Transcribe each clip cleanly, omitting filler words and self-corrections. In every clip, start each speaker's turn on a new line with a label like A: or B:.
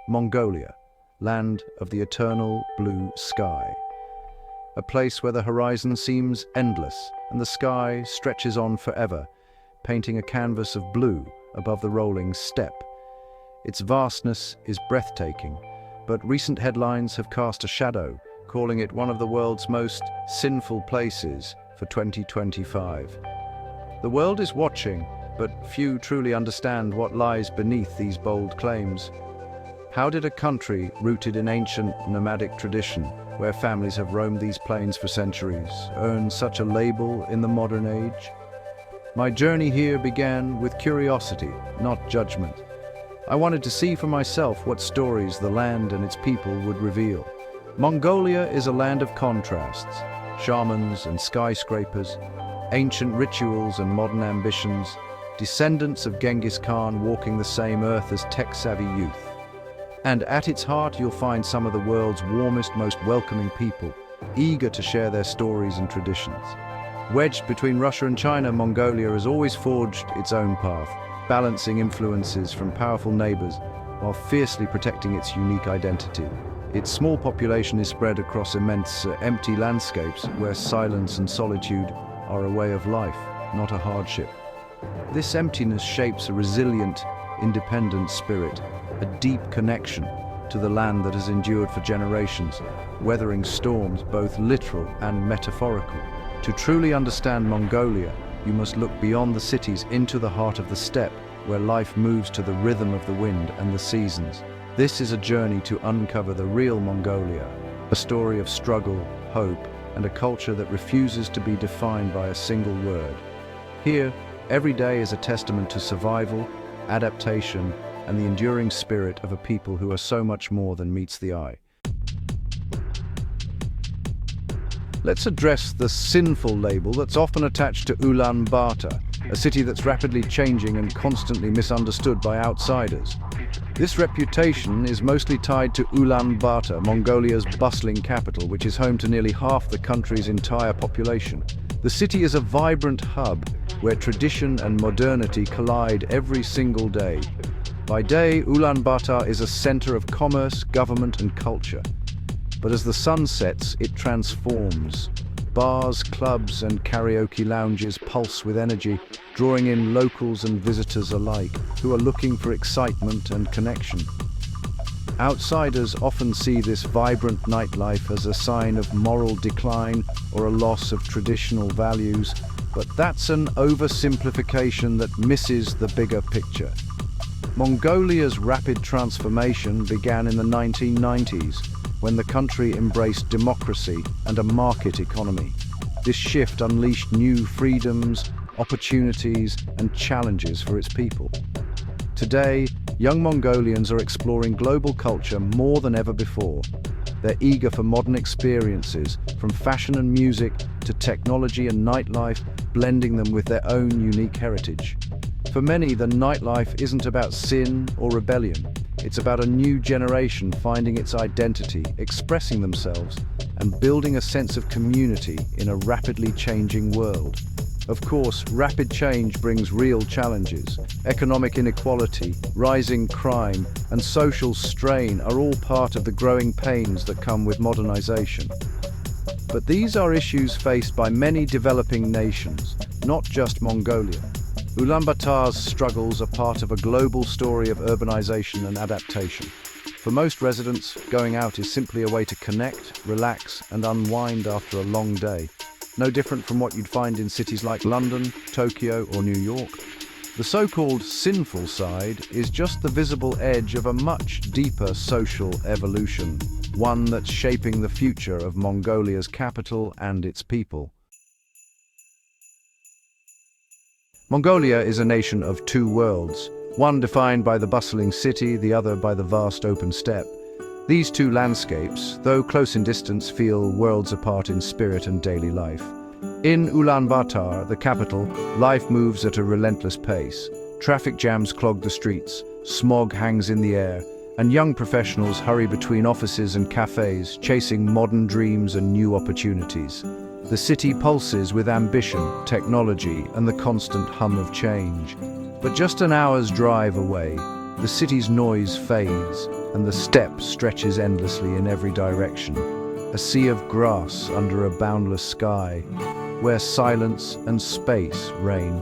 A: Mongolia, land of the eternal blue sky. A place where the horizon seems endless and the sky stretches on forever, painting a canvas of blue above the rolling steppe. Its vastness is breathtaking, but recent headlines have cast a shadow, calling it one of the world's most sinful places for 2025. The world is watching, but few truly understand what lies beneath these bold claims. How did a country rooted in ancient nomadic tradition, where families have roamed these plains for centuries, earn such a label in the modern age? My journey here began with curiosity, not judgment. I wanted to see for myself what stories the land and its people would reveal. Mongolia is a land of contrasts, shamans and skyscrapers, ancient rituals and modern ambitions, descendants of Genghis Khan walking the same earth as tech-savvy youth. And at its heart you'll find some of the world's warmest, most welcoming people, eager to share their stories and traditions. Wedged between Russia and China, Mongolia has always forged its own path, balancing influences from powerful neighbors while fiercely protecting its unique identity. Its small population is spread across immense, empty landscapes where silence and solitude are a way of life, not a hardship. This emptiness shapes a resilient, independent spirit, a deep connection to the land that has endured for generations, weathering storms both literal and metaphorical. To truly understand Mongolia, you must look beyond the cities into the heart of the steppe, where life moves to the rhythm of the wind and the seasons. This is a journey to uncover the real Mongolia, a story of struggle, hope, and a culture that refuses to be defined by a single word. Here, every day is a testament to survival, adaptation, and the enduring spirit of a people who are so much more than meets the eye. Let's address the sinful label that's often attached to Ulaanbaatar, a city that's rapidly changing and constantly misunderstood by outsiders. This reputation is mostly tied to Ulaanbaatar, Mongolia's bustling capital, which is home to nearly half the country's entire population. The city is a vibrant hub where tradition and modernity collide every single day. By day, Ulaanbaatar is a center of commerce, government, and culture. But as the sun sets, it transforms. Bars, clubs, and karaoke lounges pulse with energy, drawing in locals and visitors alike, who are looking for excitement and connection. Outsiders often see this vibrant nightlife as a sign of moral decline or a loss of traditional values, but that's an oversimplification that misses the bigger picture. Mongolia's rapid transformation began in the 1990s, when the country embraced democracy and a market economy. This shift unleashed new freedoms, opportunities, and challenges for its people. Today, young Mongolians are exploring global culture more than ever before. They're eager for modern experiences, from fashion and music to technology and nightlife, blending them with their own unique heritage. For many, the nightlife isn't about sin or rebellion. It's about a new generation finding its identity, expressing themselves, and building a sense of community in a rapidly changing world. Of course, rapid change brings real challenges. Economic inequality, rising crime, and social strain are all part of the growing pains that come with modernization. But these are issues faced by many developing nations, not just Mongolia. Ulaanbaatar's struggles are part of a global story of urbanization and adaptation. For most residents, going out is simply a way to connect, relax, and unwind after a long day. No different from what you'd find in cities like London, Tokyo, or New York. The so-called sinful side is just the visible edge of a much deeper social evolution, one that's shaping the future of Mongolia's capital and its people. Mongolia is a nation of two worlds, one defined by the bustling city, the other by the vast open steppe. These two landscapes, though close in distance, feel worlds apart in spirit and daily life. In Ulaanbaatar, the capital, life moves at a relentless pace. Traffic jams clog the streets, smog hangs in the air, and young professionals hurry between offices and cafes, chasing modern dreams and new opportunities. The city pulses with ambition, technology, and the constant hum of change. But just an hour's drive away, The city's noise fades, and the steppe stretches endlessly in every direction. A sea of grass under a boundless sky, where silence and space reign.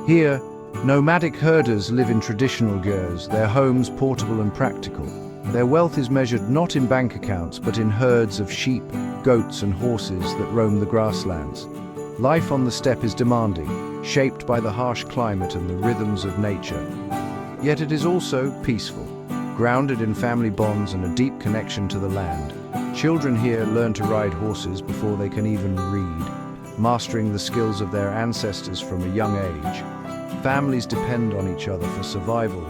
A: Here, nomadic herders live in traditional gers, their homes portable and practical. Their wealth is measured not in bank accounts, but in herds of sheep, goats and horses that roam the grasslands. Life on the steppe is demanding, shaped by the harsh climate and the rhythms of nature. Yet it is also peaceful, grounded in family bonds and a deep connection to the land. Children here learn to ride horses before they can even read, mastering the skills of their ancestors from a young age. Families depend on each other for survival,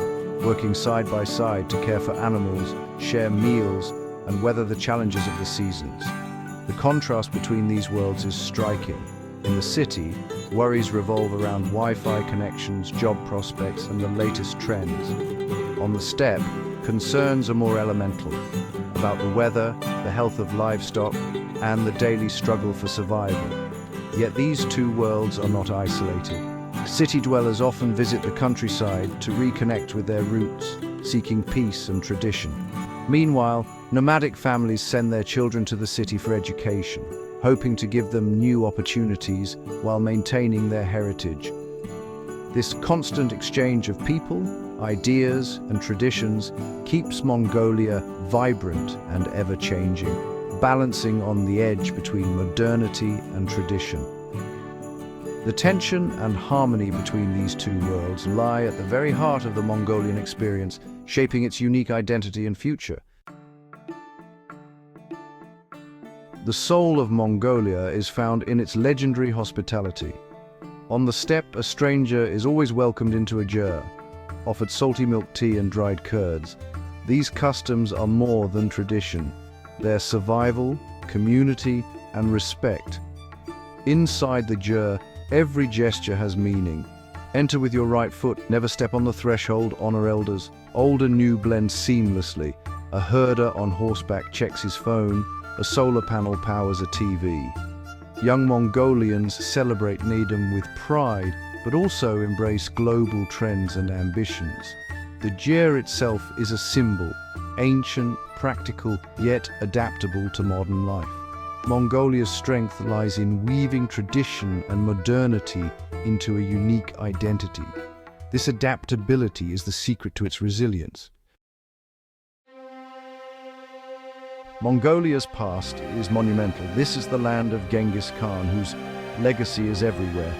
A: working side by side to care for animals, share meals, and weather the challenges of the seasons. The contrast between these worlds is striking. In the city, worries revolve around Wi-Fi connections, job prospects, and the latest trends. On the steppe, concerns are more elemental, about the weather, the health of livestock, and the daily struggle for survival. Yet these two worlds are not isolated. City dwellers often visit the countryside to reconnect with their roots, seeking peace and tradition. Meanwhile, nomadic families send their children to the city for education, hoping to give them new opportunities while maintaining their heritage. This constant exchange of people, ideas, and traditions keeps Mongolia vibrant and ever-changing, balancing on the edge between modernity and tradition. The tension and harmony between these two worlds lie at the very heart of the Mongolian experience, shaping its unique identity and future. The soul of Mongolia is found in its legendary hospitality. On the steppe, a stranger is always welcomed into a ger, offered salty milk tea and dried curds. These customs are more than tradition. They're survival, community, and respect. Inside the ger, every gesture has meaning. Enter with your right foot, never step on the threshold, honor elders. Old and new blend seamlessly. A herder on horseback checks his phone, a solar panel powers a TV. Young Mongolians celebrate Naadam with pride, but also embrace global trends and ambitions. The ger itself is a symbol, ancient, practical, yet adaptable to modern life. Mongolia's strength lies in weaving tradition and modernity into a unique identity. This adaptability is the secret to its resilience. Mongolia's past is monumental. This is the land of Genghis Khan, whose legacy is everywhere.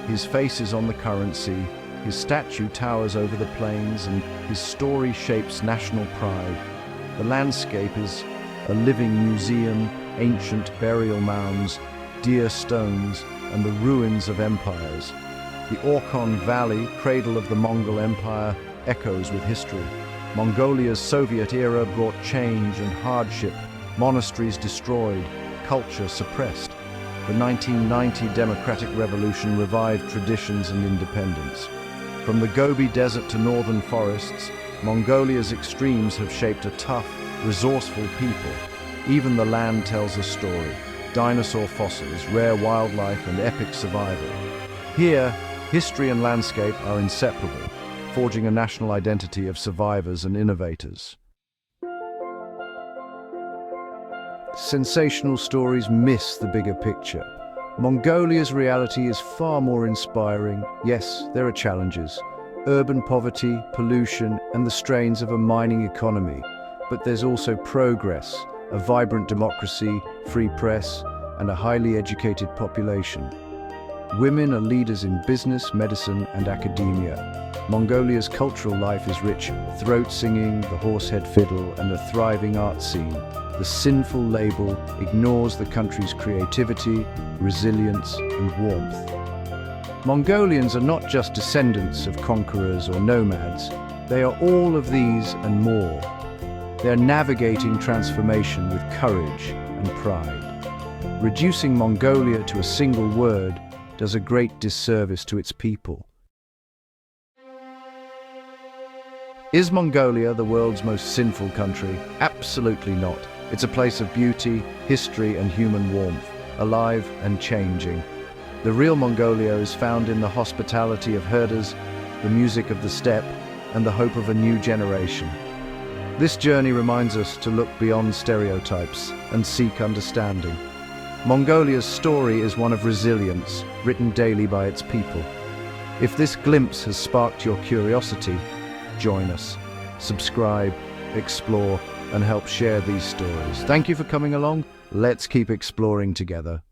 A: His face is on the currency, his statue towers over the plains, and his story shapes national pride. The landscape is a living museum, ancient burial mounds, deer stones, and the ruins of empires. The Orkhon Valley, cradle of the Mongol Empire, echoes with history. Mongolia's Soviet era brought change and hardship, monasteries destroyed, culture suppressed. The 1990 Democratic Revolution revived traditions and independence. From the Gobi Desert to northern forests, Mongolia's extremes have shaped a tough, resourceful people. Even the land tells a story. Dinosaur fossils, rare wildlife, and epic survival. Here, history and landscape are inseparable, forging a national identity of survivors and innovators. Sensational stories miss the bigger picture. Mongolia's reality is far more inspiring. Yes, there are challenges. Urban poverty, pollution, and the strains of a mining economy. But there's also progress, a vibrant democracy, free press, and a highly educated population. Women are leaders in business, medicine, and academia. Mongolia's cultural life is rich: throat singing, the horsehead fiddle, and a thriving art scene. The Sinful label ignores the country's creativity, resilience, and warmth. Mongolians are not just descendants of conquerors or nomads. They are all of these and more. They're navigating transformation with courage and pride. Reducing Mongolia to a single word does a great disservice to its people. Is Mongolia the world's most sinful country? Absolutely not. It's a place of beauty, history, and human warmth, alive and changing. The real Mongolia is found in the hospitality of herders, the music of the steppe, and the hope of a new generation. This journey reminds us to look beyond stereotypes and seek understanding. Mongolia's story is one of resilience, written daily by its people. If this glimpse has sparked your curiosity, join us. Subscribe, explore, and help share these stories. Thank you for coming along. Let's keep exploring together.